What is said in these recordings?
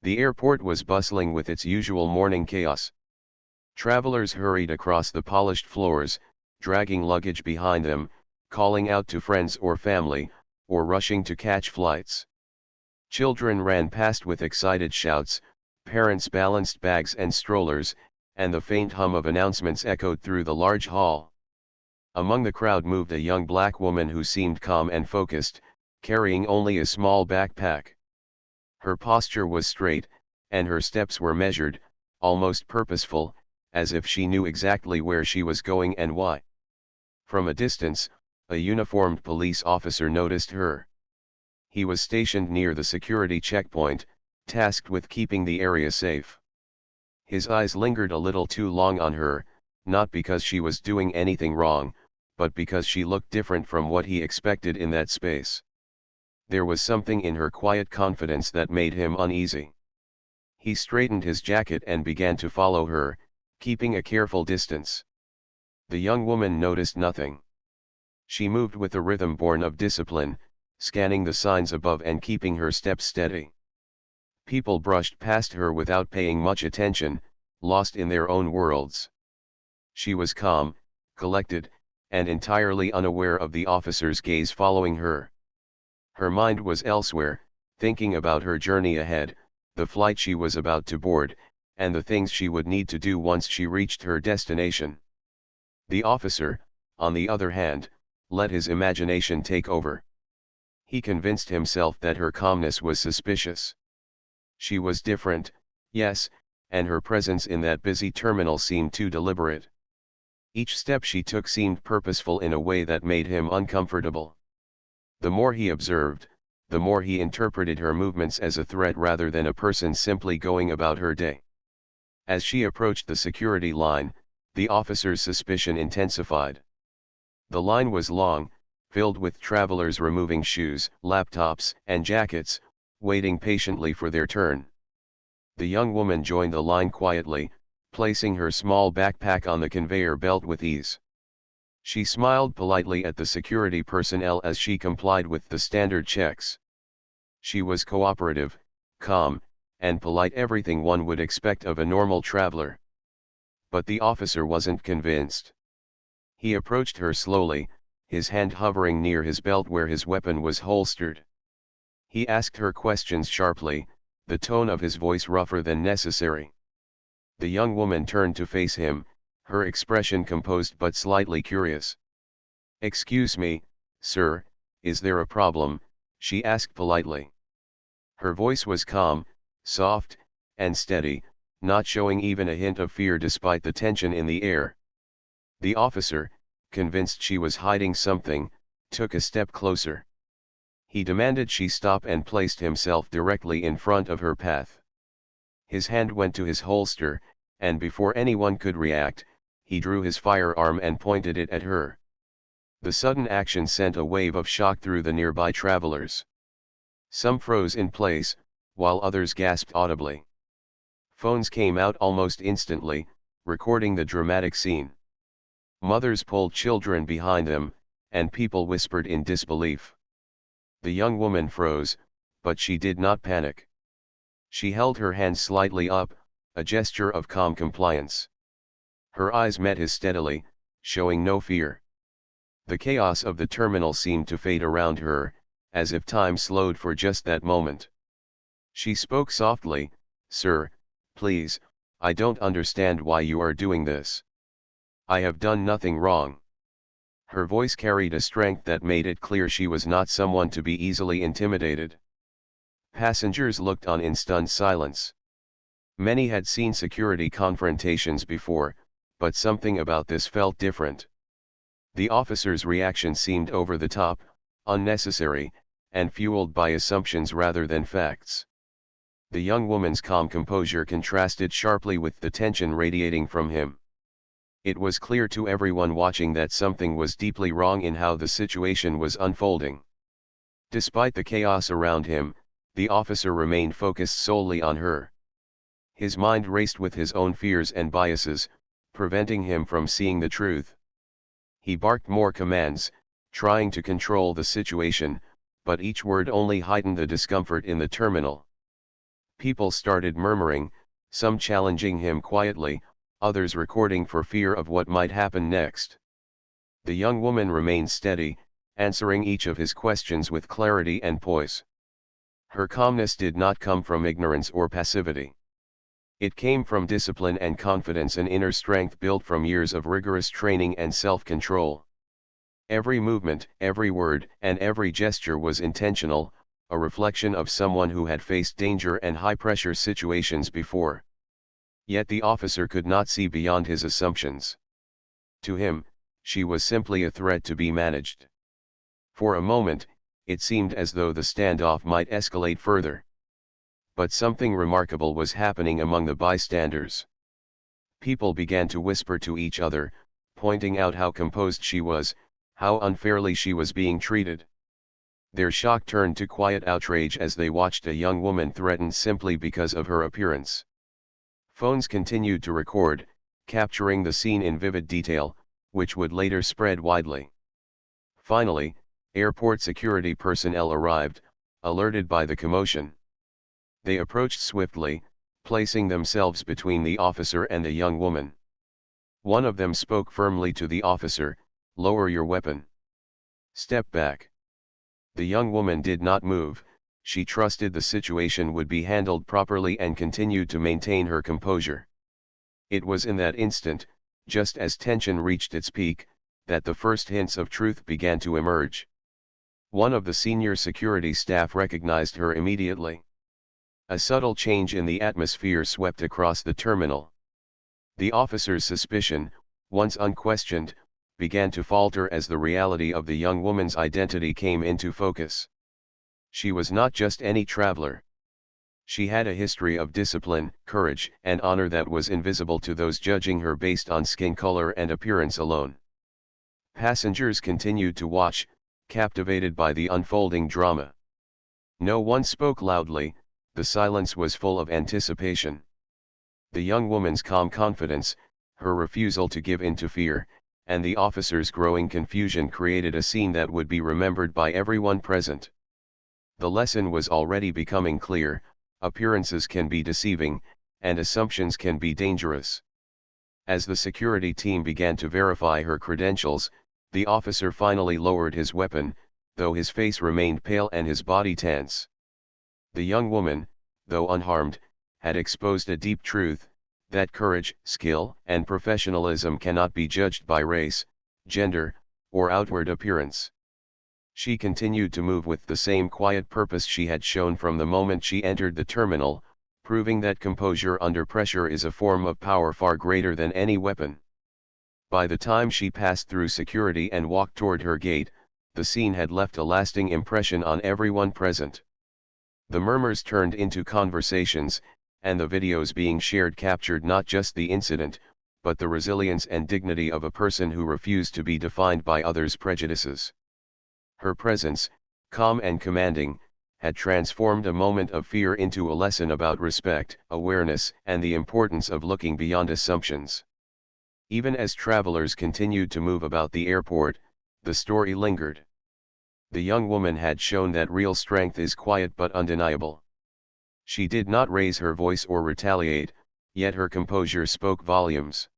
The airport was bustling with its usual morning chaos. Travelers hurried across the polished floors, dragging luggage behind them, calling out to friends or family, or rushing to catch flights. Children ran past with excited shouts, parents balanced bags and strollers, and the faint hum of announcements echoed through the large hall. Among the crowd moved a young black woman who seemed calm and focused, carrying only a small backpack. Her posture was straight, and her steps were measured, almost purposeful, as if she knew exactly where she was going and why. From a distance, a uniformed police officer noticed her. He was stationed near the security checkpoint, tasked with keeping the area safe. His eyes lingered a little too long on her, not because she was doing anything wrong, but because she looked different from what he expected in that space. There was something in her quiet confidence that made him uneasy. He straightened his jacket and began to follow her, keeping a careful distance. The young woman noticed nothing. She moved with a rhythm born of discipline, scanning the signs above and keeping her steps steady. People brushed past her without paying much attention, lost in their own worlds. She was calm, collected, and entirely unaware of the officer's gaze following her. Her mind was elsewhere, thinking about her journey ahead, the flight she was about to board, and the things she would need to do once she reached her destination. The officer, on the other hand, let his imagination take over. He convinced himself that her calmness was suspicious. She was different, yes, and her presence in that busy terminal seemed too deliberate. Each step she took seemed purposeful in a way that made him uncomfortable. The more he observed, the more he interpreted her movements as a threat rather than a person simply going about her day. As she approached the security line, the officer's suspicion intensified. The line was long, filled with travelers removing shoes, laptops, and jackets, waiting patiently for their turn. The young woman joined the line quietly, placing her small backpack on the conveyor belt with ease. She smiled politely at the security personnel as she complied with the standard checks. She was cooperative, calm, and polite, everything one would expect of a normal traveler. But the officer wasn't convinced. He approached her slowly, his hand hovering near his belt where his weapon was holstered. He asked her questions sharply, the tone of his voice rougher than necessary. The young woman turned to face him, her expression composed but slightly curious. "Excuse me, sir, is there a problem?" she asked politely. Her voice was calm, soft, and steady, not showing even a hint of fear despite the tension in the air. The officer, convinced she was hiding something, took a step closer. He demanded she stop and placed himself directly in front of her path. His hand went to his holster, and before anyone could react, he drew his firearm and pointed it at her. The sudden action sent a wave of shock through the nearby travelers. Some froze in place, while others gasped audibly. Phones came out almost instantly, recording the dramatic scene. Mothers pulled children behind them, and people whispered in disbelief. The young woman froze, but she did not panic. She held her hand slightly up, a gesture of calm compliance. Her eyes met his steadily, showing no fear. The chaos of the terminal seemed to fade around her, as if time slowed for just that moment. She spoke softly, "Sir, please, I don't understand why you are doing this. I have done nothing wrong." Her voice carried a strength that made it clear she was not someone to be easily intimidated. Passengers looked on in stunned silence. Many had seen security confrontations before, but something about this felt different. The officer's reaction seemed over the top, unnecessary, and fueled by assumptions rather than facts. The young woman's calm composure contrasted sharply with the tension radiating from him. It was clear to everyone watching that something was deeply wrong in how the situation was unfolding. Despite the chaos around him, the officer remained focused solely on her. His mind raced with his own fears and biases, preventing him from seeing the truth. He barked more commands, trying to control the situation, but each word only heightened the discomfort in the terminal. People started murmuring, some challenging him quietly, others recording for fear of what might happen next. The young woman remained steady, answering each of his questions with clarity and poise. Her calmness did not come from ignorance or passivity. It came from discipline and confidence, an inner strength built from years of rigorous training and self-control. Every movement, every word, and every gesture was intentional, a reflection of someone who had faced danger and high-pressure situations before. Yet the officer could not see beyond his assumptions. To him, she was simply a threat to be managed. For a moment, it seemed as though the standoff might escalate further. But something remarkable was happening among the bystanders. People began to whisper to each other, pointing out how composed she was, how unfairly she was being treated. Their shock turned to quiet outrage as they watched a young woman threatened simply because of her appearance. Phones continued to record, capturing the scene in vivid detail, which would later spread widely. Finally, airport security personnel arrived, alerted by the commotion. They approached swiftly, placing themselves between the officer and the young woman. One of them spoke firmly to the officer, "Lower your weapon. Step back." The young woman did not move, she trusted the situation would be handled properly and continued to maintain her composure. It was in that instant, just as tension reached its peak, that the first hints of truth began to emerge. One of the senior security staff recognized her immediately. A subtle change in the atmosphere swept across the terminal. The officer's suspicion, once unquestioned, began to falter as the reality of the young woman's identity came into focus. She was not just any traveler. She had a history of discipline, courage, and honor that was invisible to those judging her based on skin color and appearance alone. Passengers continued to watch, captivated by the unfolding drama. No one spoke loudly, the silence was full of anticipation. The young woman's calm confidence, her refusal to give in to fear, and the officer's growing confusion created a scene that would be remembered by everyone present. The lesson was already becoming clear: appearances can be deceiving, and assumptions can be dangerous. As the security team began to verify her credentials, the officer finally lowered his weapon, though his face remained pale and his body tense. The young woman, though unharmed, had exposed a deep truth: that courage, skill, and professionalism cannot be judged by race, gender, or outward appearance. She continued to move with the same quiet purpose she had shown from the moment she entered the terminal, proving that composure under pressure is a form of power far greater than any weapon. By the time she passed through security and walked toward her gate, the scene had left a lasting impression on everyone present. The murmurs turned into conversations, and the videos being shared captured not just the incident, but the resilience and dignity of a person who refused to be defined by others' prejudices. Her presence, calm and commanding, had transformed a moment of fear into a lesson about respect, awareness, and the importance of looking beyond assumptions. Even as travelers continued to move about the airport, the story lingered. The young woman had shown that real strength is quiet but undeniable. She did not raise her voice or retaliate, yet her composure spoke volumes.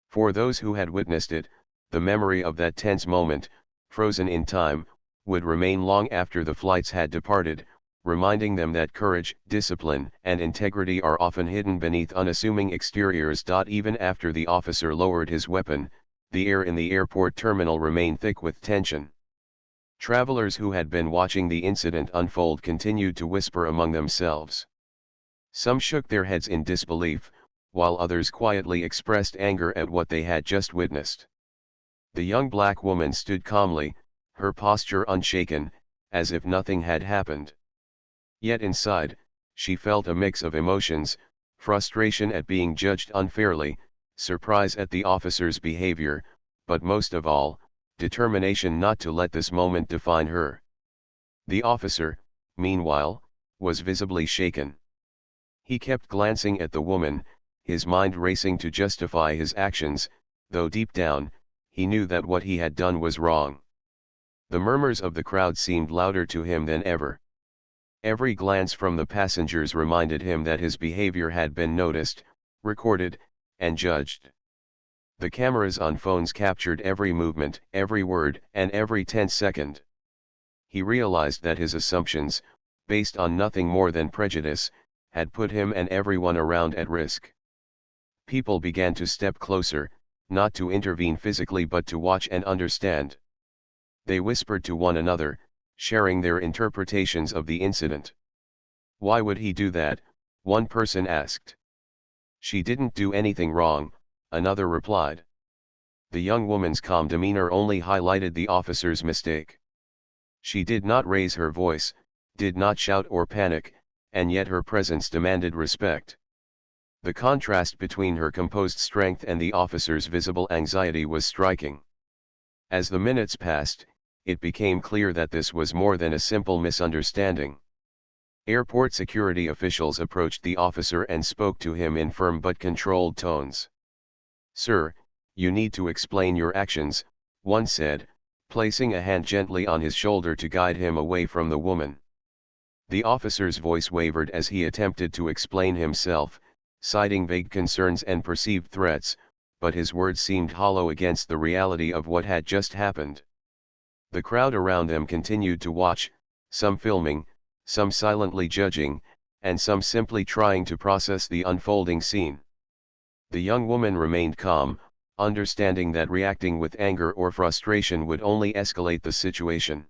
For those who had witnessed it, the memory of that tense moment, frozen in time, would remain long after the flights had departed, reminding them that courage, discipline, and integrity are often hidden beneath unassuming exteriors. Even after the officer lowered his weapon, the air in the airport terminal remained thick with tension. Travelers who had been watching the incident unfold continued to whisper among themselves. Some shook their heads in disbelief, while others quietly expressed anger at what they had just witnessed. The young black woman stood calmly, her posture unshaken, as if nothing had happened. Yet inside, she felt a mix of emotions: frustration at being judged unfairly, surprise at the officer's behavior, but most of all, determination not to let this moment define her. The officer, meanwhile, was visibly shaken. He kept glancing at the woman, his mind racing to justify his actions, though deep down, he knew that what he had done was wrong. The murmurs of the crowd seemed louder to him than ever. Every glance from the passengers reminded him that his behavior had been noticed, recorded, and judged. The cameras on phones captured every movement, every word, and every tense second. He realized that his assumptions, based on nothing more than prejudice, had put him and everyone around at risk. People began to step closer, not to intervene physically but to watch and understand. They whispered to one another, sharing their interpretations of the incident. "Why would he do that?" one person asked. "She didn't do anything wrong," another replied. The young woman's calm demeanor only highlighted the officer's mistake. She did not raise her voice, did not shout or panic, and yet her presence demanded respect. The contrast between her composed strength and the officer's visible anxiety was striking. As the minutes passed, it became clear that this was more than a simple misunderstanding. Airport security officials approached the officer and spoke to him in firm but controlled tones. "Sir, you need to explain your actions," one said, placing a hand gently on his shoulder to guide him away from the woman. The officer's voice wavered as he attempted to explain himself, citing vague concerns and perceived threats, but his words seemed hollow against the reality of what had just happened. The crowd around them continued to watch, some filming, some silently judging, and some simply trying to process the unfolding scene. The young woman remained calm, understanding that reacting with anger or frustration would only escalate the situation.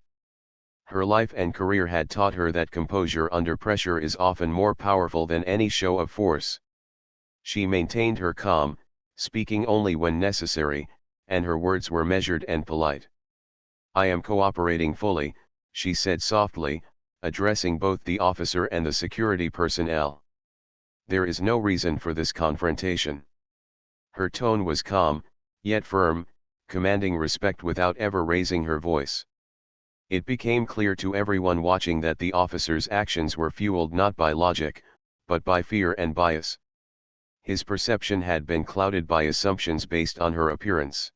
Her life and career had taught her that composure under pressure is often more powerful than any show of force. She maintained her calm, speaking only when necessary, and her words were measured and polite. "I am cooperating fully," she said softly, addressing both the officer and the security personnel. "There is no reason for this confrontation." Her tone was calm, yet firm, commanding respect without ever raising her voice. It became clear to everyone watching that the officer's actions were fueled not by logic, but by fear and bias. His perception had been clouded by assumptions based on her appearance.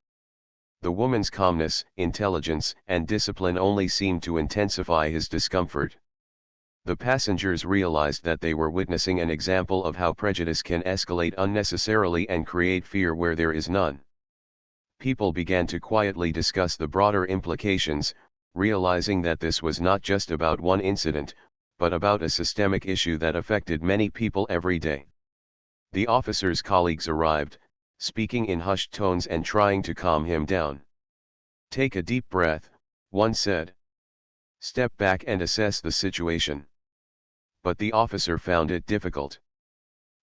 The woman's calmness, intelligence, and discipline only seemed to intensify his discomfort. The passengers realized that they were witnessing an example of how prejudice can escalate unnecessarily and create fear where there is none. People began to quietly discuss the broader implications, realizing that this was not just about one incident, but about a systemic issue that affected many people every day. The officer's colleagues arrived, speaking in hushed tones and trying to calm him down. "Take a deep breath," one said. "Step back and assess the situation." But the officer found it difficult.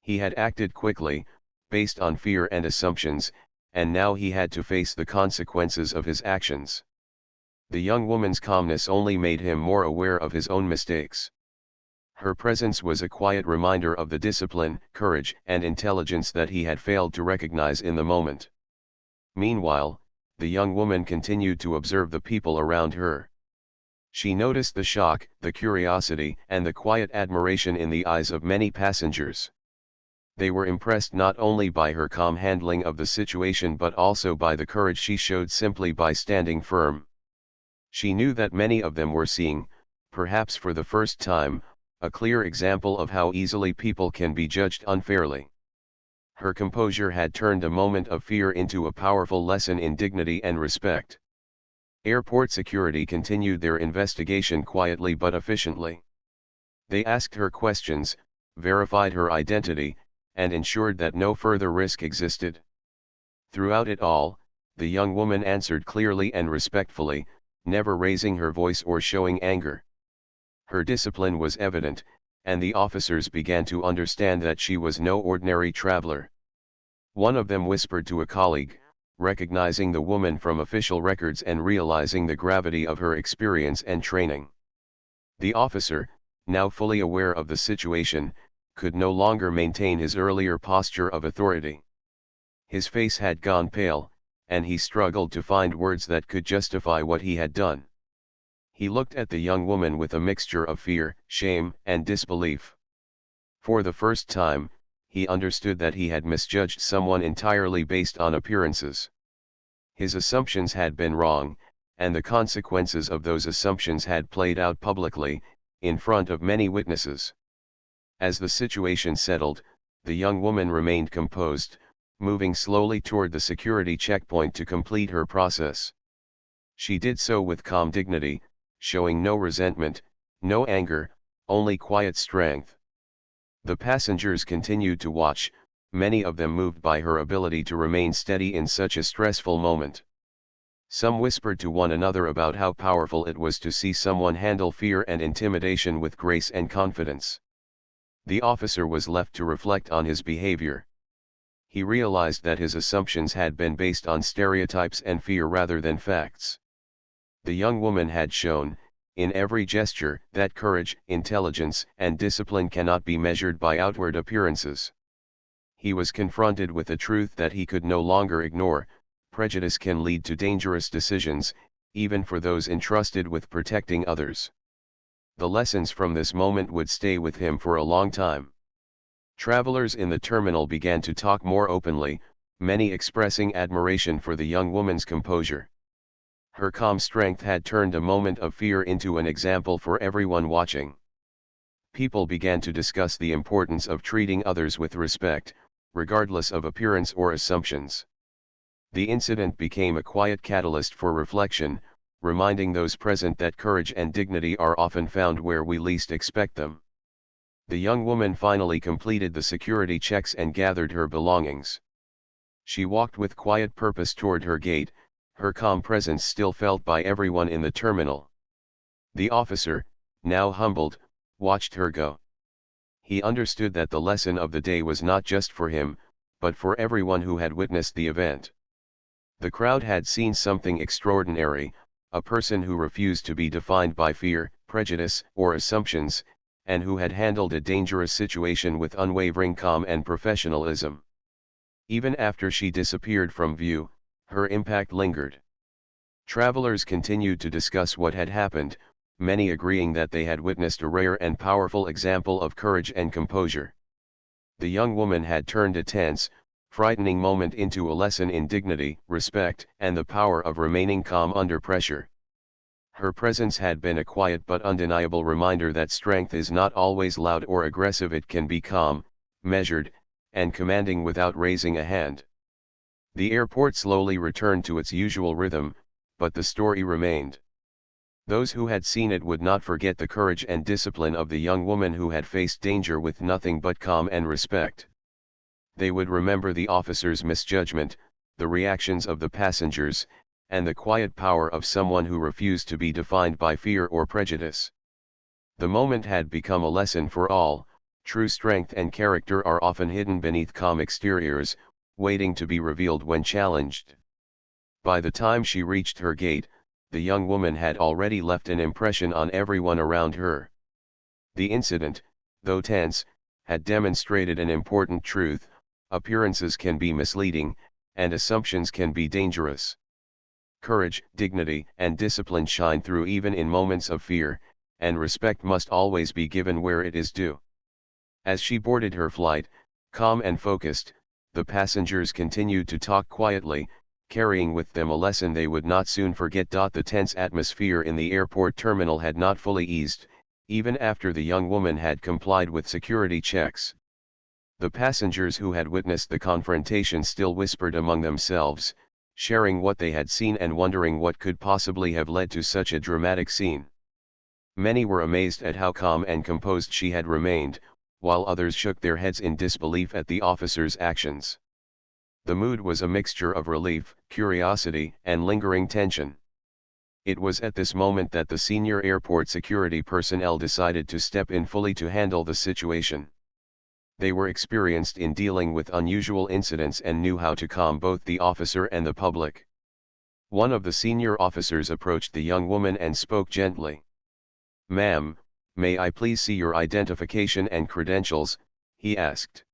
He had acted quickly, based on fear and assumptions, and now he had to face the consequences of his actions. The young woman's calmness only made him more aware of his own mistakes. Her presence was a quiet reminder of the discipline, courage, and intelligence that he had failed to recognize in the moment. Meanwhile, the young woman continued to observe the people around her. She noticed the shock, the curiosity, and the quiet admiration in the eyes of many passengers. They were impressed not only by her calm handling of the situation but also by the courage she showed simply by standing firm. She knew that many of them were seeing, perhaps for the first time, a clear example of how easily people can be judged unfairly. Her composure had turned a moment of fear into a powerful lesson in dignity and respect. Airport security continued their investigation quietly but efficiently. They asked her questions, verified her identity, and ensured that no further risk existed. Throughout it all, the young woman answered clearly and respectfully, never raising her voice or showing anger. Her discipline was evident, and the officers began to understand that she was no ordinary traveler. One of them whispered to a colleague, recognizing the woman from official records and realizing the gravity of her experience and training. The officer, now fully aware of the situation, could no longer maintain his earlier posture of authority. His face had gone pale, and he struggled to find words that could justify what he had done. He looked at the young woman with a mixture of fear, shame, and disbelief. For the first time, he understood that he had misjudged someone entirely based on appearances. His assumptions had been wrong, and the consequences of those assumptions had played out publicly, in front of many witnesses. As the situation settled, the young woman remained composed, moving slowly toward the security checkpoint to complete her process. She did so with calm dignity, showing no resentment, no anger, only quiet strength. The passengers continued to watch, many of them moved by her ability to remain steady in such a stressful moment. Some whispered to one another about how powerful it was to see someone handle fear and intimidation with grace and confidence. The officer was left to reflect on his behavior. He realized that his assumptions had been based on stereotypes and fear rather than facts. The young woman had shown, in every gesture, that courage, intelligence, and discipline cannot be measured by outward appearances. He was confronted with a truth that he could no longer ignore: prejudice can lead to dangerous decisions, even for those entrusted with protecting others. The lessons from this moment would stay with him for a long time. Travelers in the terminal began to talk more openly, many expressing admiration for the young woman's composure. Her calm strength had turned a moment of fear into an example for everyone watching. People began to discuss the importance of treating others with respect, regardless of appearance or assumptions. The incident became a quiet catalyst for reflection, reminding those present that courage and dignity are often found where we least expect them. The young woman finally completed the security checks and gathered her belongings. She walked with quiet purpose toward her gate, her calm presence still felt by everyone in the terminal. The officer, now humbled, watched her go. He understood that the lesson of the day was not just for him, but for everyone who had witnessed the event. The crowd had seen something extraordinary, a person who refused to be defined by fear, prejudice, or assumptions, and who had handled a dangerous situation with unwavering calm and professionalism. Even after she disappeared from view, her impact lingered. Travelers continued to discuss what had happened, many agreeing that they had witnessed a rare and powerful example of courage and composure. The young woman had turned a tense, frightening moment into a lesson in dignity, respect, and the power of remaining calm under pressure. Her presence had been a quiet but undeniable reminder that strength is not always loud or aggressive. It can be calm, measured, and commanding without raising a hand. The airport slowly returned to its usual rhythm, but the story remained. Those who had seen it would not forget the courage and discipline of the young woman who had faced danger with nothing but calm and respect. They would remember the officer's misjudgment, the reactions of the passengers, and the quiet power of someone who refused to be defined by fear or prejudice. The moment had become a lesson for all: true strength and character are often hidden beneath calm exteriors, waiting to be revealed when challenged. By the time she reached her gate, the young woman had already left an impression on everyone around her. The incident, though tense, had demonstrated an important truth: appearances can be misleading, and assumptions can be dangerous. Courage, dignity, and discipline shine through even in moments of fear, and respect must always be given where it is due. As she boarded her flight, calm and focused, the passengers continued to talk quietly, carrying with them a lesson they would not soon forget. The tense atmosphere in the airport terminal had not fully eased, even after the young woman had complied with security checks. The passengers who had witnessed the confrontation still whispered among themselves, sharing what they had seen and wondering what could possibly have led to such a dramatic scene. Many were amazed at how calm and composed she had remained, while others shook their heads in disbelief at the officer's actions. The mood was a mixture of relief, curiosity, and lingering tension. It was at this moment that the senior airport security personnel decided to step in fully to handle the situation. They were experienced in dealing with unusual incidents and knew how to calm both the officer and the public. One of the senior officers approached the young woman and spoke gently. "Ma'am, may I please see your identification and credentials?" he asked.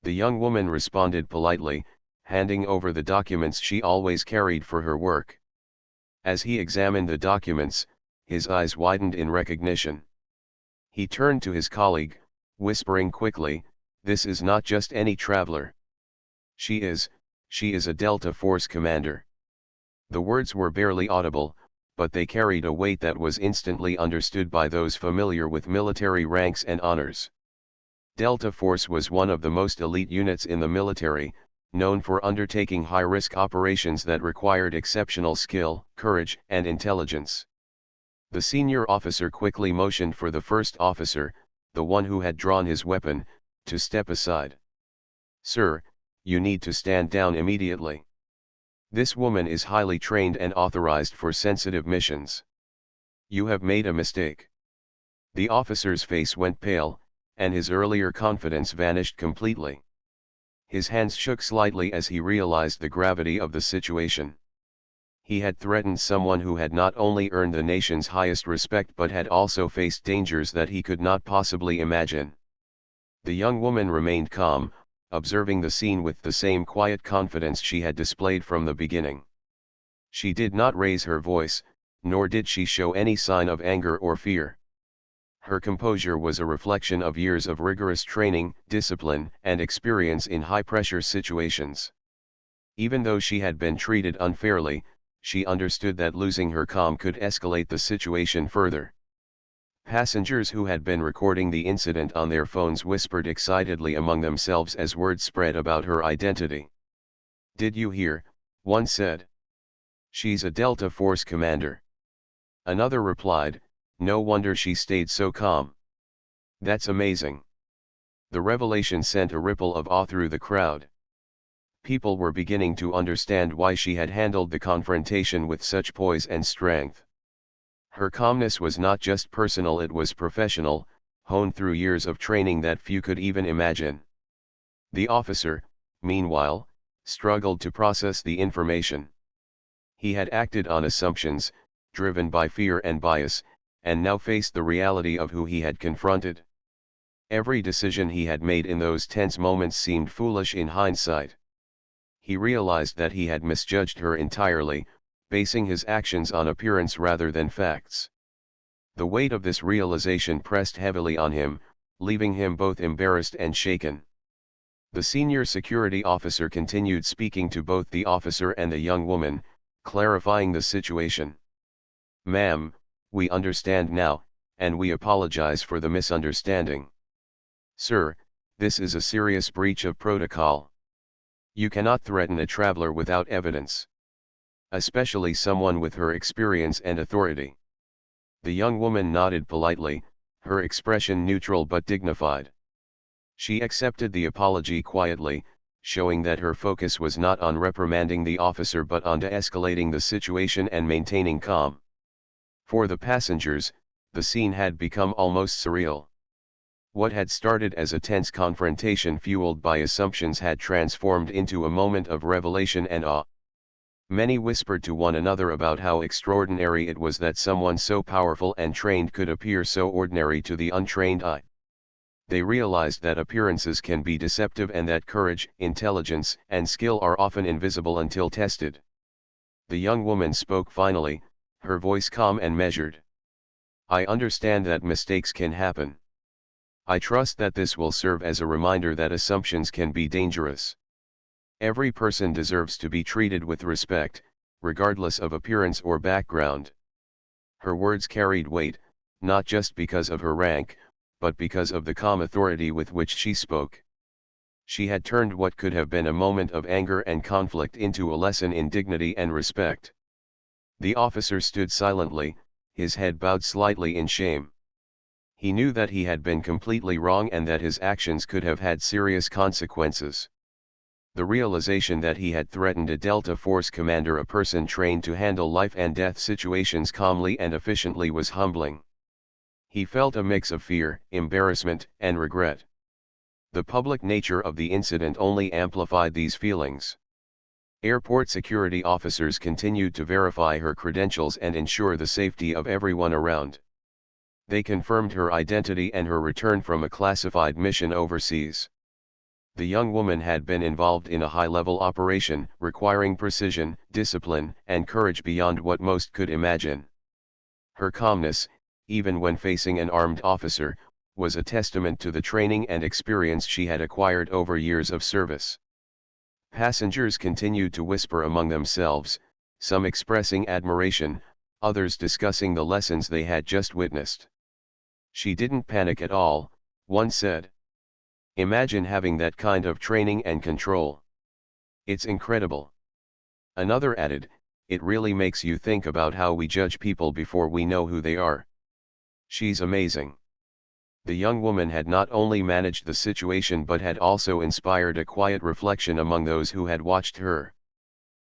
The young woman responded politely, handing over the documents she always carried for her work. As he examined the documents, his eyes widened in recognition. He turned to his colleague, whispering quickly, "This is not just any traveler. She is a Delta Force commander." The words were barely audible, but they carried a weight that was instantly understood by those familiar with military ranks and honors. Delta Force was one of the most elite units in the military, known for undertaking high-risk operations that required exceptional skill, courage, and intelligence. The senior officer quickly motioned for the first officer, the one who had drawn his weapon, to step aside. "Sir, you need to stand down immediately. This woman is highly trained and authorized for sensitive missions. You have made a mistake." The officer's face went pale, and his earlier confidence vanished completely. His hands shook slightly as he realized the gravity of the situation. He had threatened someone who had not only earned the nation's highest respect but had also faced dangers that he could not possibly imagine. The young woman remained calm, observing the scene with the same quiet confidence she had displayed from the beginning. She did not raise her voice, nor did she show any sign of anger or fear. Her composure was a reflection of years of rigorous training, discipline, and experience in high-pressure situations. Even though she had been treated unfairly, she understood that losing her calm could escalate the situation further. Passengers who had been recording the incident on their phones whispered excitedly among themselves as word spread about her identity. "Did you hear?" one said. "She's a Delta Force commander." Another replied, "No wonder she stayed so calm. That's amazing." The revelation sent a ripple of awe through the crowd. People were beginning to understand why she had handled the confrontation with such poise and strength. Her calmness was not just personal, it was professional, honed through years of training that few could even imagine. The officer, meanwhile, struggled to process the information. He had acted on assumptions, driven by fear and bias, and now faced the reality of who he had confronted. Every decision he had made in those tense moments seemed foolish in hindsight. He realized that he had misjudged her entirely, basing his actions on appearance rather than facts. The weight of this realization pressed heavily on him, leaving him both embarrassed and shaken. The senior security officer continued speaking to both the officer and the young woman, clarifying the situation. "Ma'am, we understand now, and we apologize for the misunderstanding. Sir, this is a serious breach of protocol. You cannot threaten a traveler without evidence. Especially someone with her experience and authority." The young woman nodded politely, her expression neutral but dignified. She accepted the apology quietly, showing that her focus was not on reprimanding the officer but on de-escalating the situation and maintaining calm. For the passengers, the scene had become almost surreal. What had started as a tense confrontation fueled by assumptions had transformed into a moment of revelation and awe. Many whispered to one another about how extraordinary it was that someone so powerful and trained could appear so ordinary to the untrained eye. They realized that appearances can be deceptive and that courage, intelligence, and skill are often invisible until tested. The young woman spoke finally, her voice calm and measured. "I understand that mistakes can happen. I trust that this will serve as a reminder that assumptions can be dangerous. Every person deserves to be treated with respect, regardless of appearance or background." Her words carried weight, not just because of her rank, but because of the calm authority with which she spoke. She had turned what could have been a moment of anger and conflict into a lesson in dignity and respect. The officer stood silently, his head bowed slightly in shame. He knew that he had been completely wrong and that his actions could have had serious consequences. The realization that he had threatened a Delta Force commander, a person trained to handle life and death situations calmly and efficiently, was humbling. He felt a mix of fear, embarrassment, and regret. The public nature of the incident only amplified these feelings. Airport security officers continued to verify her credentials and ensure the safety of everyone around. They confirmed her identity and her return from a classified mission overseas. The young woman had been involved in a high-level operation, requiring precision, discipline, and courage beyond what most could imagine. Her calmness, even when facing an armed officer, was a testament to the training and experience she had acquired over years of service. Passengers continued to whisper among themselves, some expressing admiration, others discussing the lessons they had just witnessed. She didn't panic at all, one said. Imagine having that kind of training and control. It's incredible. Another added, it really makes you think about how we judge people before we know who they are. She's amazing. The young woman had not only managed the situation but had also inspired a quiet reflection among those who had watched her.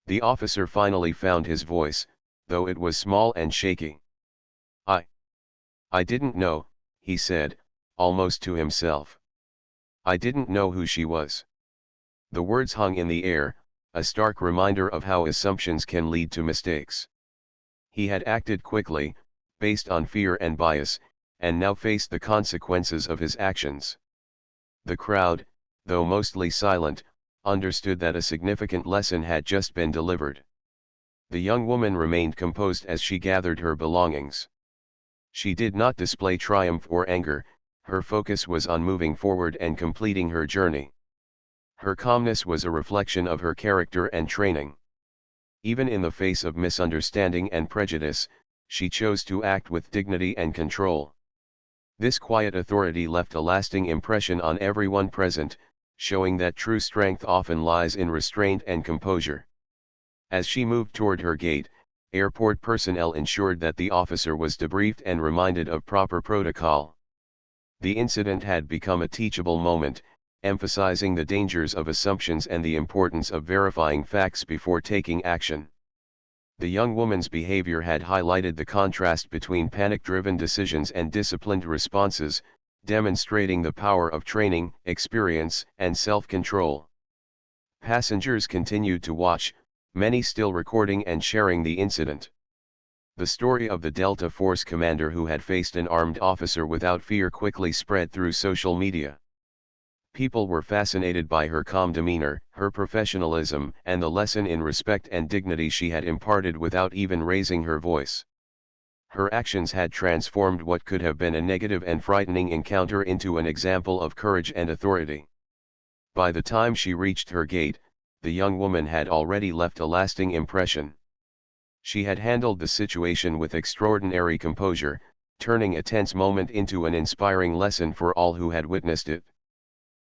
The officer finally found his voice, though it was small and shaky. I didn't know, he said, almost to himself. I didn't know who she was. The words hung in the air, a stark reminder of how assumptions can lead to mistakes. He had acted quickly, based on fear and bias, and now faced the consequences of his actions. The crowd, though mostly silent, understood that a significant lesson had just been delivered. The young woman remained composed as she gathered her belongings. She did not display triumph or anger, her focus was on moving forward and completing her journey. Her calmness was a reflection of her character and training. Even in the face of misunderstanding and prejudice, she chose to act with dignity and control. This quiet authority left a lasting impression on everyone present, showing that true strength often lies in restraint and composure. As she moved toward her gate, airport personnel ensured that the officer was debriefed and reminded of proper protocol. The incident had become a teachable moment, emphasizing the dangers of assumptions and the importance of verifying facts before taking action. The young woman's behavior had highlighted the contrast between panic-driven decisions and disciplined responses, demonstrating the power of training, experience, and self-control. Passengers continued to watch, many still recording and sharing the incident. The story of the Delta Force commander who had faced an armed officer without fear quickly spread through social media. People were fascinated by her calm demeanor, her professionalism, and the lesson in respect and dignity she had imparted without even raising her voice. Her actions had transformed what could have been a negative and frightening encounter into an example of courage and authority. By the time she reached her gate, the young woman had already left a lasting impression. She had handled the situation with extraordinary composure, turning a tense moment into an inspiring lesson for all who had witnessed it.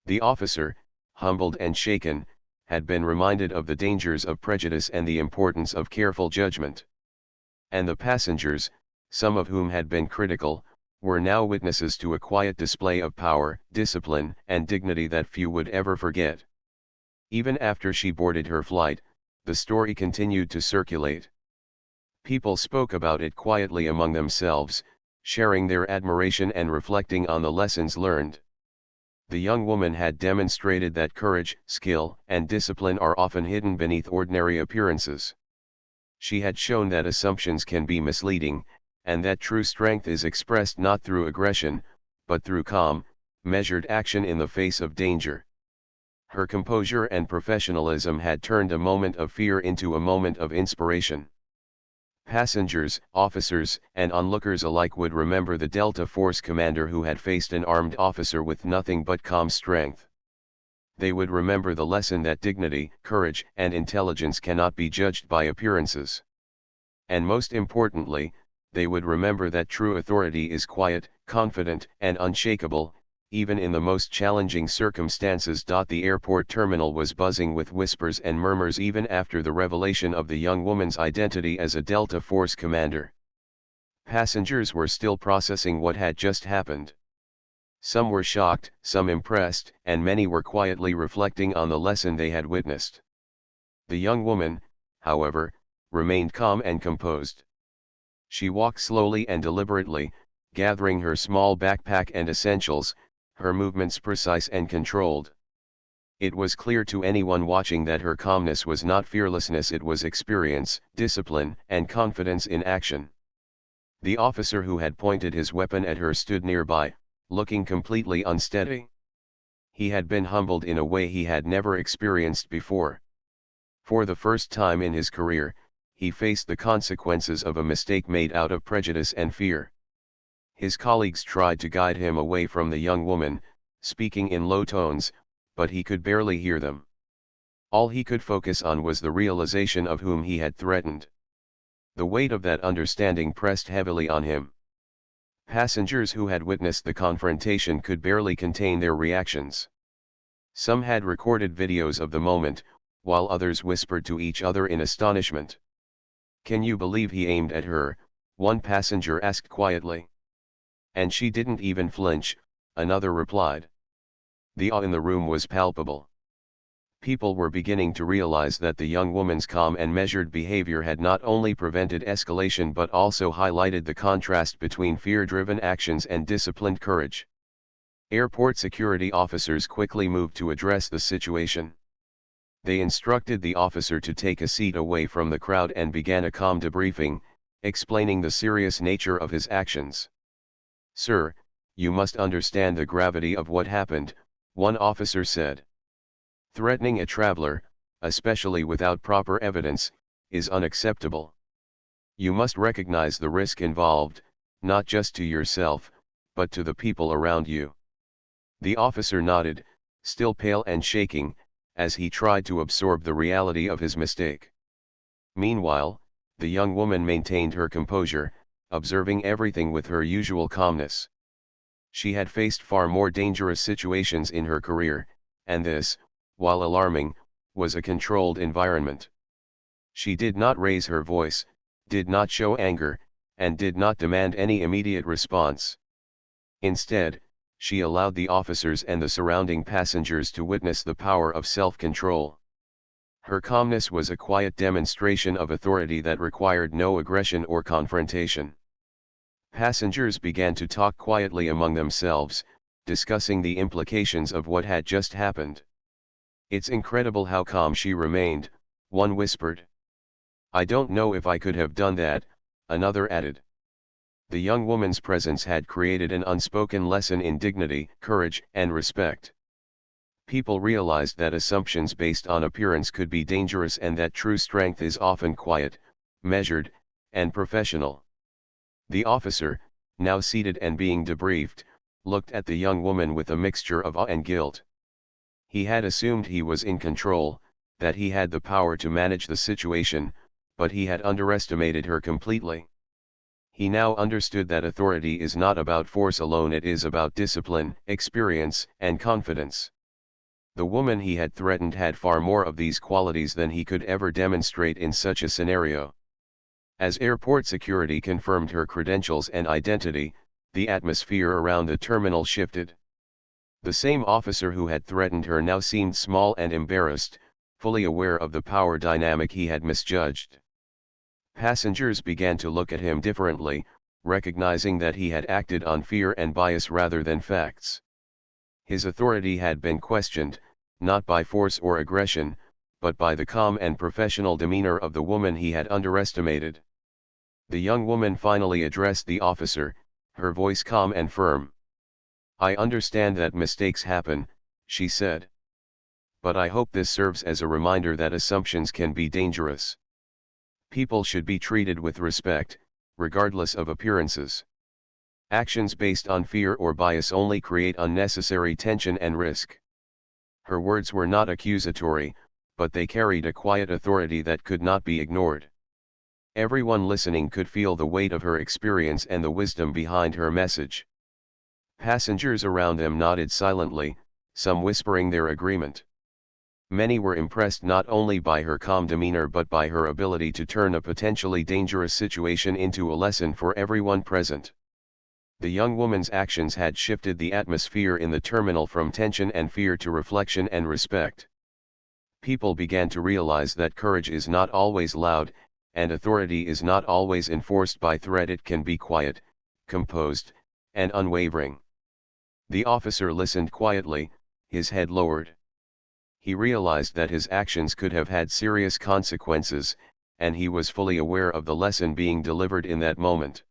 The officer, humbled and shaken, had been reminded of the dangers of prejudice and the importance of careful judgment. And the passengers, some of whom had been critical, were now witnesses to a quiet display of power, discipline, and dignity that few would ever forget. Even after she boarded her flight, the story continued to circulate. People spoke about it quietly among themselves, sharing their admiration and reflecting on the lessons learned. The young woman had demonstrated that courage, skill, and discipline are often hidden beneath ordinary appearances. She had shown that assumptions can be misleading, and that true strength is expressed not through aggression, but through calm, measured action in the face of danger. Her composure and professionalism had turned a moment of fear into a moment of inspiration. Passengers, officers, and onlookers alike would remember the Delta Force commander who had faced an armed officer with nothing but calm strength. They would remember the lesson that dignity, courage, and intelligence cannot be judged by appearances. And most importantly, they would remember that true authority is quiet, confident, and unshakable, even in the most challenging circumstances. The airport terminal was buzzing with whispers and murmurs even after the revelation of the young woman's identity as a Delta Force commander. Passengers were still processing what had just happened. Some were shocked, some impressed, and many were quietly reflecting on the lesson they had witnessed. The young woman, however, remained calm and composed. She walked slowly and deliberately, gathering her small backpack and essentials, her movements precise and controlled. It was clear to anyone watching that her calmness was not fearlessness, it was experience, discipline, and confidence in action. The officer who had pointed his weapon at her stood nearby, looking completely unsteady. He had been humbled in a way he had never experienced before. For the first time in his career, he faced the consequences of a mistake made out of prejudice and fear. His colleagues tried to guide him away from the young woman, speaking in low tones, but he could barely hear them. All he could focus on was the realization of whom he had threatened. The weight of that understanding pressed heavily on him. Passengers who had witnessed the confrontation could barely contain their reactions. Some had recorded videos of the moment, while others whispered to each other in astonishment. "Can you believe he aimed at her?" one passenger asked quietly. "And she didn't even flinch," another replied. The awe in the room was palpable. People were beginning to realize that the young woman's calm and measured behavior had not only prevented escalation but also highlighted the contrast between fear-driven actions and disciplined courage. Airport security officers quickly moved to address the situation. They instructed the officer to take a seat away from the crowd and began a calm debriefing, explaining the serious nature of his actions. "Sir, you must understand the gravity of what happened," one officer said. "Threatening a traveler, especially without proper evidence, is unacceptable. You must recognize the risk involved, not just to yourself, but to the people around you." The officer nodded, still pale and shaking, as he tried to absorb the reality of his mistake. Meanwhile, the young woman maintained her composure, observing everything with her usual calmness. She had faced far more dangerous situations in her career, and this, while alarming, was a controlled environment. She did not raise her voice, did not show anger, and did not demand any immediate response. Instead, she allowed the officers and the surrounding passengers to witness the power of self-control. Her calmness was a quiet demonstration of authority that required no aggression or confrontation. Passengers began to talk quietly among themselves, discussing the implications of what had just happened. "It's incredible how calm she remained," one whispered. "I don't know if I could have done that," another added. The young woman's presence had created an unspoken lesson in dignity, courage, and respect. People realized that assumptions based on appearance could be dangerous and that true strength is often quiet, measured, and professional. The officer, now seated and being debriefed, looked at the young woman with a mixture of awe and guilt. He had assumed he was in control, that he had the power to manage the situation, but he had underestimated her completely. He now understood that authority is not about force alone, it is about discipline, experience, and confidence. The woman he had threatened had far more of these qualities than he could ever demonstrate in such a scenario. As airport security confirmed her credentials and identity, the atmosphere around the terminal shifted. The same officer who had threatened her now seemed small and embarrassed, fully aware of the power dynamic he had misjudged. Passengers began to look at him differently, recognizing that he had acted on fear and bias rather than facts. His authority had been questioned, not by force or aggression, but by the calm and professional demeanor of the woman he had underestimated. The young woman finally addressed the officer, her voice calm and firm. "I understand that mistakes happen," she said. "But I hope this serves as a reminder that assumptions can be dangerous. People should be treated with respect, regardless of appearances. Actions based on fear or bias only create unnecessary tension and risk." Her words were not accusatory, but they carried a quiet authority that could not be ignored. Everyone listening could feel the weight of her experience and the wisdom behind her message. Passengers around them nodded silently, some whispering their agreement. Many were impressed not only by her calm demeanor but by her ability to turn a potentially dangerous situation into a lesson for everyone present. The young woman's actions had shifted the atmosphere in the terminal from tension and fear to reflection and respect. People began to realize that courage is not always loud, and authority is not always enforced by threat. It can be quiet, composed, and unwavering. The officer listened quietly, his head lowered. He realized that his actions could have had serious consequences, and he was fully aware of the lesson being delivered in that moment.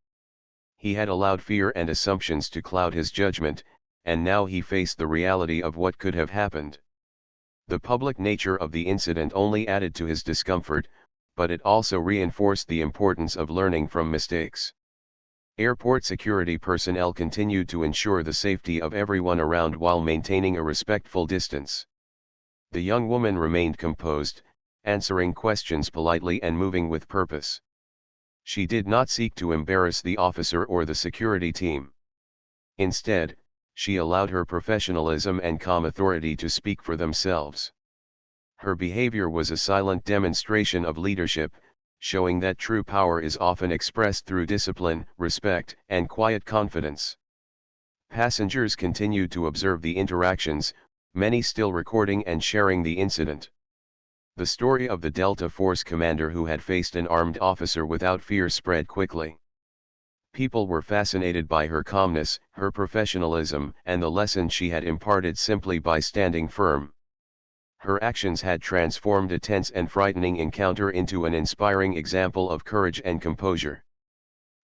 He had allowed fear and assumptions to cloud his judgment, and now he faced the reality of what could have happened. The public nature of the incident only added to his discomfort, but it also reinforced the importance of learning from mistakes. Airport security personnel continued to ensure the safety of everyone around while maintaining a respectful distance. The young woman remained composed, answering questions politely and moving with purpose. She did not seek to embarrass the officer or the security team. Instead, she allowed her professionalism and calm authority to speak for themselves. Her behavior was a silent demonstration of leadership, showing that true power is often expressed through discipline, respect, and quiet confidence. Passengers continued to observe the interactions, many still recording and sharing the incident. The story of the Delta Force commander who had faced an armed officer without fear spread quickly. People were fascinated by her calmness, her professionalism, and the lesson she had imparted simply by standing firm. Her actions had transformed a tense and frightening encounter into an inspiring example of courage and composure.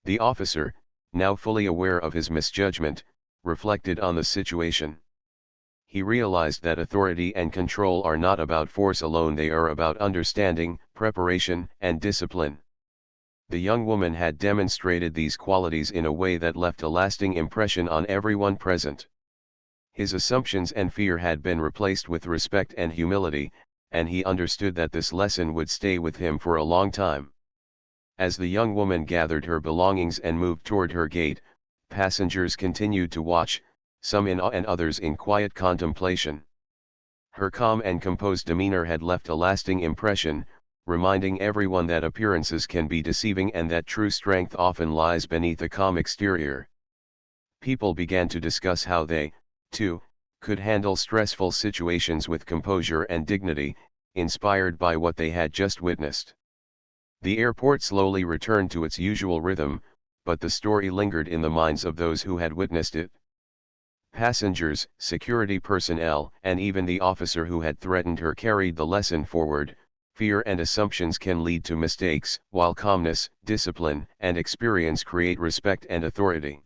The officer, now fully aware of his misjudgment, reflected on the situation. He realized that authority and control are not about force alone, they are about understanding, preparation, and discipline. The young woman had demonstrated these qualities in a way that left a lasting impression on everyone present. His assumptions and fear had been replaced with respect and humility, and he understood that this lesson would stay with him for a long time. As the young woman gathered her belongings and moved toward her gate, passengers continued to watch, some in awe and others in quiet contemplation. Her calm and composed demeanor had left a lasting impression, reminding everyone that appearances can be deceiving and that true strength often lies beneath a calm exterior. People began to discuss how they, too, could handle stressful situations with composure and dignity, inspired by what they had just witnessed. The airport slowly returned to its usual rhythm, but the story lingered in the minds of those who had witnessed it. Passengers, security personnel, and even the officer who had threatened her carried the lesson forward. Fear and assumptions can lead to mistakes, while calmness, discipline, and experience create respect and authority.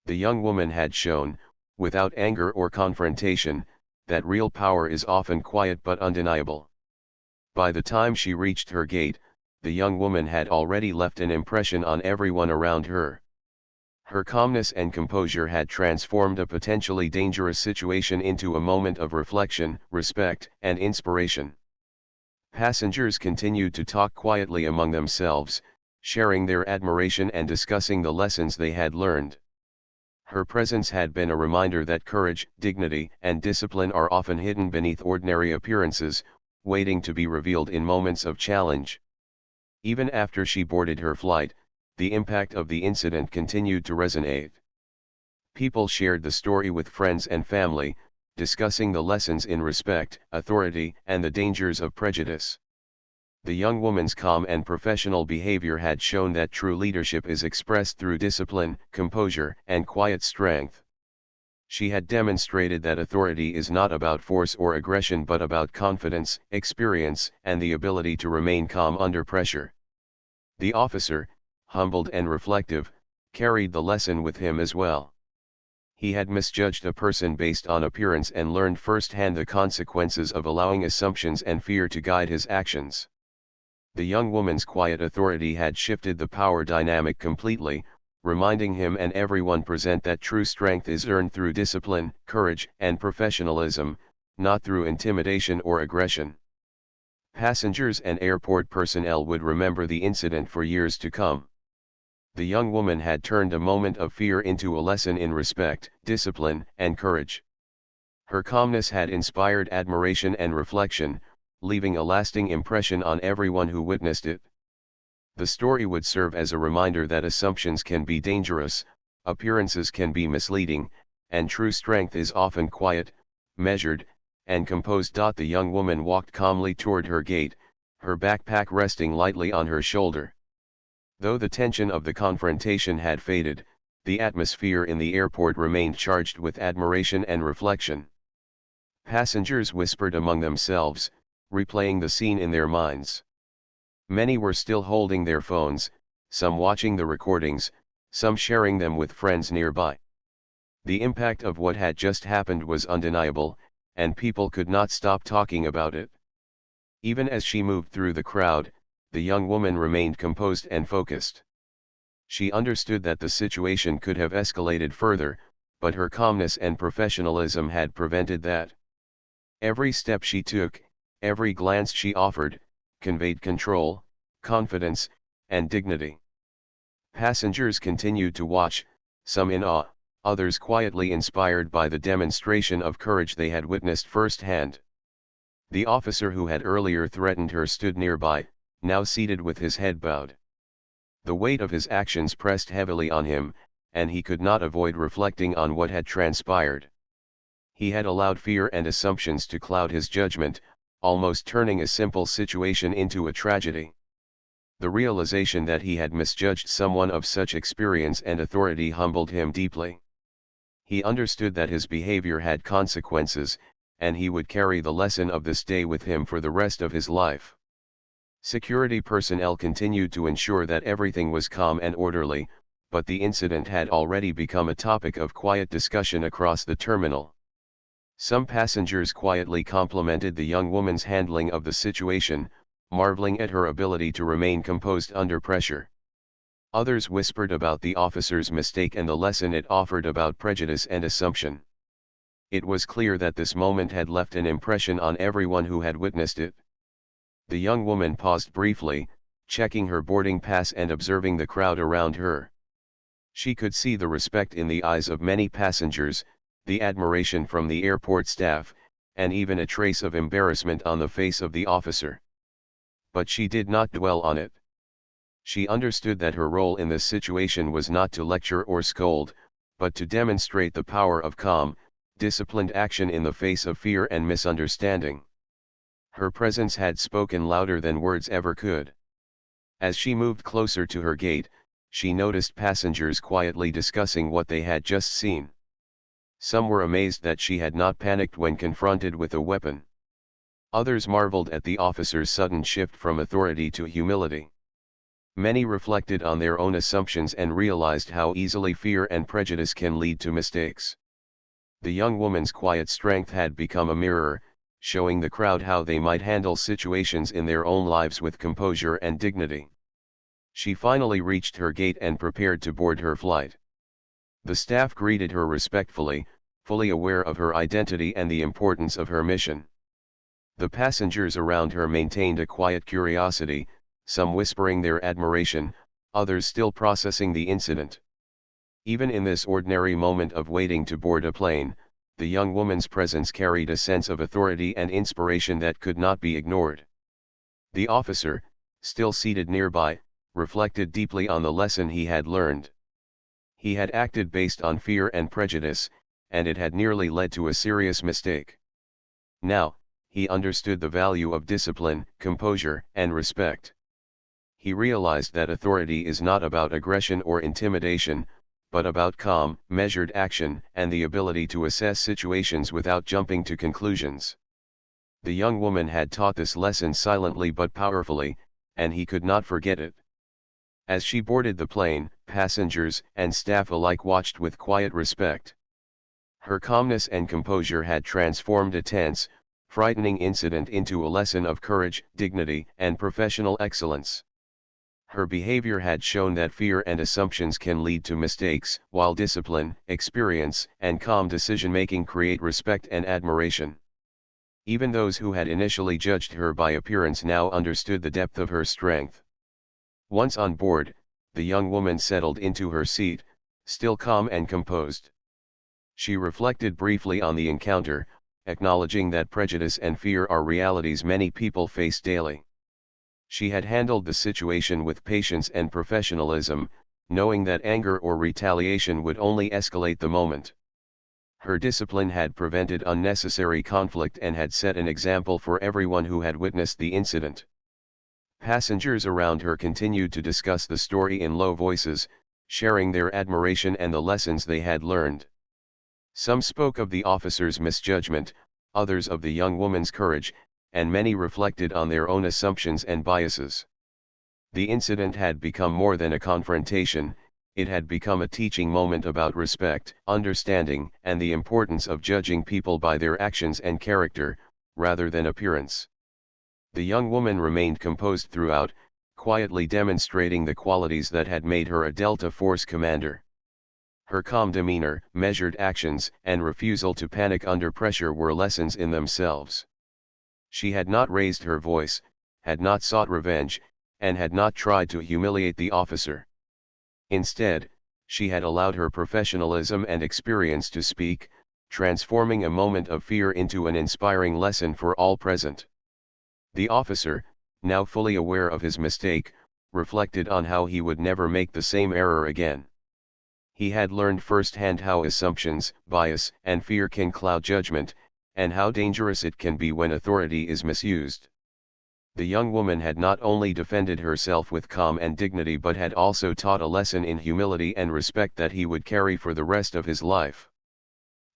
The young woman had shown, without anger or confrontation, that real power is often quiet but undeniable. By the time she reached her gate, the young woman had already left an impression on everyone around her. Her calmness and composure had transformed a potentially dangerous situation into a moment of reflection, respect, and inspiration. Passengers continued to talk quietly among themselves, sharing their admiration and discussing the lessons they had learned. Her presence had been a reminder that courage, dignity, and discipline are often hidden beneath ordinary appearances, waiting to be revealed in moments of challenge. Even after she boarded her flight, the impact of the incident continued to resonate. People shared the story with friends and family, discussing the lessons in respect, authority, and the dangers of prejudice. The young woman's calm and professional behavior had shown that true leadership is expressed through discipline, composure, and quiet strength. She had demonstrated that authority is not about force or aggression but about confidence, experience, and the ability to remain calm under pressure. The officer, humbled and reflective, carried the lesson with him as well. He had misjudged a person based on appearance and learned firsthand the consequences of allowing assumptions and fear to guide his actions. The young woman's quiet authority had shifted the power dynamic completely, reminding him and everyone present that true strength is earned through discipline, courage, and professionalism, not through intimidation or aggression. Passengers and airport personnel would remember the incident for years to come. The young woman had turned a moment of fear into a lesson in respect, discipline, and courage. Her calmness had inspired admiration and reflection, leaving a lasting impression on everyone who witnessed it. The story would serve as a reminder that assumptions can be dangerous, appearances can be misleading, and true strength is often quiet, measured, and composed. The young woman walked calmly toward her gate, her backpack resting lightly on her shoulder. Though the tension of the confrontation had faded, the atmosphere in the airport remained charged with admiration and reflection. Passengers whispered among themselves, replaying the scene in their minds. Many were still holding their phones, some watching the recordings, some sharing them with friends nearby. The impact of what had just happened was undeniable, and people could not stop talking about it. Even as she moved through the crowd, the young woman remained composed and focused. She understood that the situation could have escalated further, but her calmness and professionalism had prevented that. Every step she took, every glance she offered, conveyed control, confidence, and dignity. Passengers continued to watch, some in awe, others quietly inspired by the demonstration of courage they had witnessed firsthand. The officer who had earlier threatened her stood nearby, now seated with his head bowed. The weight of his actions pressed heavily on him, and he could not avoid reflecting on what had transpired. He had allowed fear and assumptions to cloud his judgment, almost turning a simple situation into a tragedy. The realization that he had misjudged someone of such experience and authority humbled him deeply. He understood that his behavior had consequences, and he would carry the lesson of this day with him for the rest of his life. Security personnel continued to ensure that everything was calm and orderly, but the incident had already become a topic of quiet discussion across the terminal. Some passengers quietly complimented the young woman's handling of the situation, marveling at her ability to remain composed under pressure. Others whispered about the officer's mistake and the lesson it offered about prejudice and assumption. It was clear that this moment had left an impression on everyone who had witnessed it. The young woman paused briefly, checking her boarding pass and observing the crowd around her. She could see the respect in the eyes of many passengers, the admiration from the airport staff, and even a trace of embarrassment on the face of the officer. But she did not dwell on it. She understood that her role in this situation was not to lecture or scold, but to demonstrate the power of calm, disciplined action in the face of fear and misunderstanding. Her presence had spoken louder than words ever could. As she moved closer to her gate, she noticed passengers quietly discussing what they had just seen. Some were amazed that she had not panicked when confronted with a weapon. Others marveled at the officer's sudden shift from authority to humility. Many reflected on their own assumptions and realized how easily fear and prejudice can lead to mistakes. The young woman's quiet strength had become a mirror, showing the crowd how they might handle situations in their own lives with composure and dignity. She finally reached her gate and prepared to board her flight. The staff greeted her respectfully, fully aware of her identity and the importance of her mission. The passengers around her maintained a quiet curiosity, some whispering their admiration, others still processing the incident. Even in this ordinary moment of waiting to board a plane, the young woman's presence carried a sense of authority and inspiration that could not be ignored. The officer, still seated nearby, reflected deeply on the lesson he had learned. He had acted based on fear and prejudice, and it had nearly led to a serious mistake. Now, he understood the value of discipline, composure, and respect. He realized that authority is not about aggression or intimidation, but about calm, measured action and the ability to assess situations without jumping to conclusions. The young woman had taught this lesson silently but powerfully, and he could not forget it. As she boarded the plane, passengers and staff alike watched with quiet respect. Her calmness and composure had transformed a tense, frightening incident into a lesson of courage, dignity, and professional excellence. Her behavior had shown that fear and assumptions can lead to mistakes, while discipline, experience, and calm decision-making create respect and admiration. Even those who had initially judged her by appearance now understood the depth of her strength. Once on board, the young woman settled into her seat, still calm and composed. She reflected briefly on the encounter, acknowledging that prejudice and fear are realities many people face daily. She had handled the situation with patience and professionalism, knowing that anger or retaliation would only escalate the moment. Her discipline had prevented unnecessary conflict and had set an example for everyone who had witnessed the incident. Passengers around her continued to discuss the story in low voices, sharing their admiration and the lessons they had learned. Some spoke of the officer's misjudgment, others of the young woman's courage, and many reflected on their own assumptions and biases. The incident had become more than a confrontation, it had become a teaching moment about respect, understanding, and the importance of judging people by their actions and character, rather than appearance. The young woman remained composed throughout, quietly demonstrating the qualities that had made her a Delta Force commander. Her calm demeanor, measured actions, and refusal to panic under pressure were lessons in themselves. She had not raised her voice, had not sought revenge, and had not tried to humiliate the officer. Instead, she had allowed her professionalism and experience to speak, transforming a moment of fear into an inspiring lesson for all present. The officer, now fully aware of his mistake, reflected on how he would never make the same error again. He had learned firsthand how assumptions, bias, and fear can cloud judgment, and how dangerous it can be when authority is misused. The young woman had not only defended herself with calm and dignity but had also taught a lesson in humility and respect that he would carry for the rest of his life.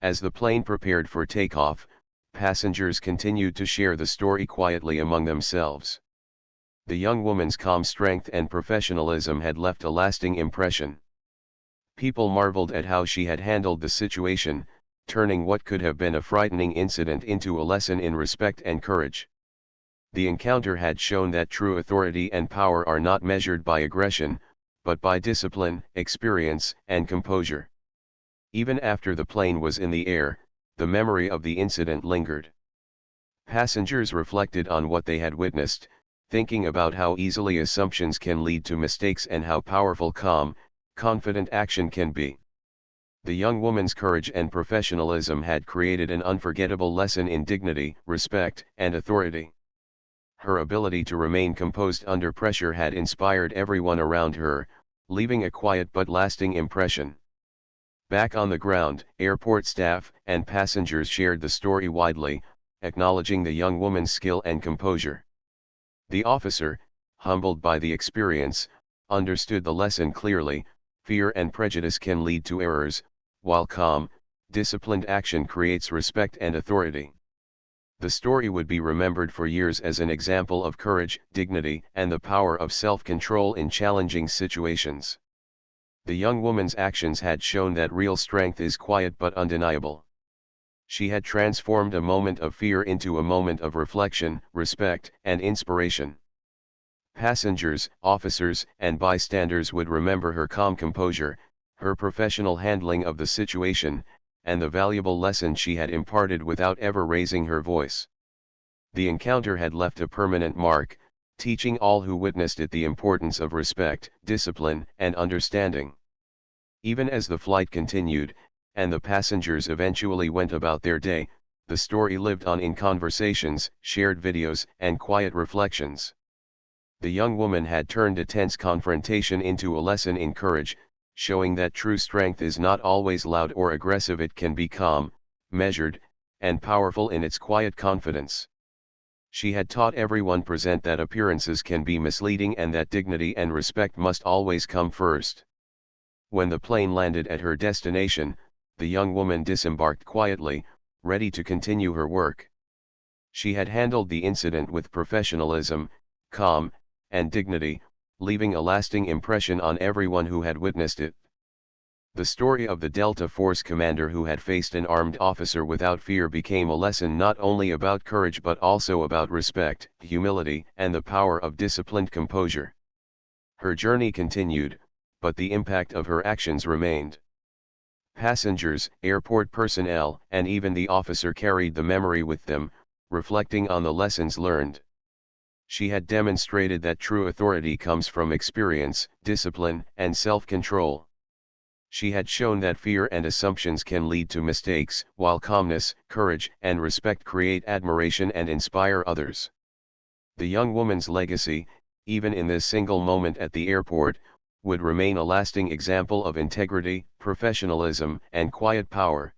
As the plane prepared for takeoff, passengers continued to share the story quietly among themselves. The young woman's calm strength and professionalism had left a lasting impression. People marveled at how she had handled the situation, turning what could have been a frightening incident into a lesson in respect and courage. The encounter had shown that true authority and power are not measured by aggression, but by discipline, experience, and composure. Even after the plane was in the air, the memory of the incident lingered. Passengers reflected on what they had witnessed, thinking about how easily assumptions can lead to mistakes and how powerful calm, confident action can be. The young woman's courage and professionalism had created an unforgettable lesson in dignity, respect, and authority. Her ability to remain composed under pressure had inspired everyone around her, leaving a quiet but lasting impression. Back on the ground, airport staff and passengers shared the story widely, acknowledging the young woman's skill and composure. The officer, humbled by the experience, understood the lesson clearly: fear and prejudice can lead to errors, while calm, disciplined action creates respect and authority. The story would be remembered for years as an example of courage, dignity, and the power of self-control in challenging situations. The young woman's actions had shown that real strength is quiet but undeniable. She had transformed a moment of fear into a moment of reflection, respect, and inspiration. Passengers, officers, and bystanders would remember her calm composure, her professional handling of the situation, and the valuable lesson she had imparted without ever raising her voice. The encounter had left a permanent mark, teaching all who witnessed it the importance of respect, discipline, and understanding. Even as the flight continued, and the passengers eventually went about their day, the story lived on in conversations, shared videos, and quiet reflections. The young woman had turned a tense confrontation into a lesson in courage, showing that true strength is not always loud or aggressive. It can be calm, measured, and powerful in its quiet confidence. She had taught everyone present that appearances can be misleading and that dignity and respect must always come first. When the plane landed at her destination, the young woman disembarked quietly, ready to continue her work. She had handled the incident with professionalism, calm, and dignity, leaving a lasting impression on everyone who had witnessed it. The story of the Delta Force commander who had faced an armed officer without fear became a lesson not only about courage but also about respect, humility, and the power of disciplined composure. Her journey continued, but the impact of her actions remained. Passengers, airport personnel, and even the officer carried the memory with them, reflecting on the lessons learned. She had demonstrated that true authority comes from experience, discipline, and self-control. She had shown that fear and assumptions can lead to mistakes, while calmness, courage, and respect create admiration and inspire others. The young woman's legacy, even in this single moment at the airport, would remain a lasting example of integrity, professionalism, and quiet power.